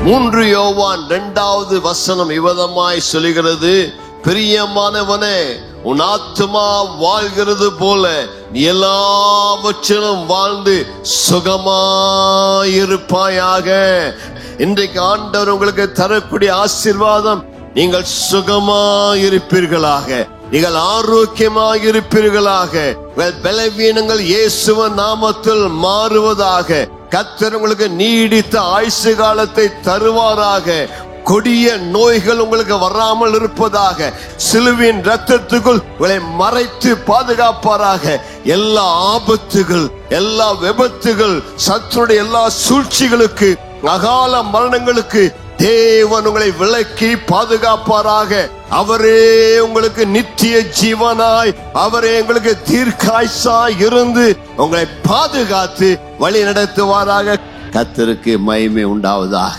3 யோவான் 2வது வசனம் இவ்விதமாய் சொல்கிறது, பிரியமானவனே, உன் ஆத்துமா வாழ்கிறது போல நீ எல்லாவற்றிலும் வாழ்ந்து சுகமாயிருப்பாயாக. இன்றைக்கு ஆண்டவர் உங்களுக்கு தரக்கூடிய ஆசீர்வாதம், நீங்கள் சுகமாயிருப்பீர்களாக, நீங்கள் ஆரோக்கியமாயிருப்பீர்களாக, பலவீனங்கள் இயேசுவின் நாமத்தில் மாறுவதாக. கர்த்தர் உங்களுக்கு நீடித்த ஆயுசு காலத்தை தருவாராக. கொடிய நோய்கள் உங்களுக்கு வராமல் இருப்பதாக. சிலுவையின் இரத்தத்துக்குள் உங்களை மறைத்து பாதுகாப்பாராக. எல்லா ஆபத்துகள், எல்லா விபத்துகள், சத்துருடைய எல்லா சூழ்ச்சிகளுக்கு, அகால மரணங்களுக்கு தேவன் உங்களை விலக்கி பாதுகாப்பாராக. அவரே உங்களுக்கு நித்திய ஜீவனாய், அவரே உங்களுக்கு தீர்க்காயுசாய் இருந்து உங்களை பாதுகாத்து வழி நடத்துவாராக. கர்த்தருக்கு மகிமை உண்டாவதாக.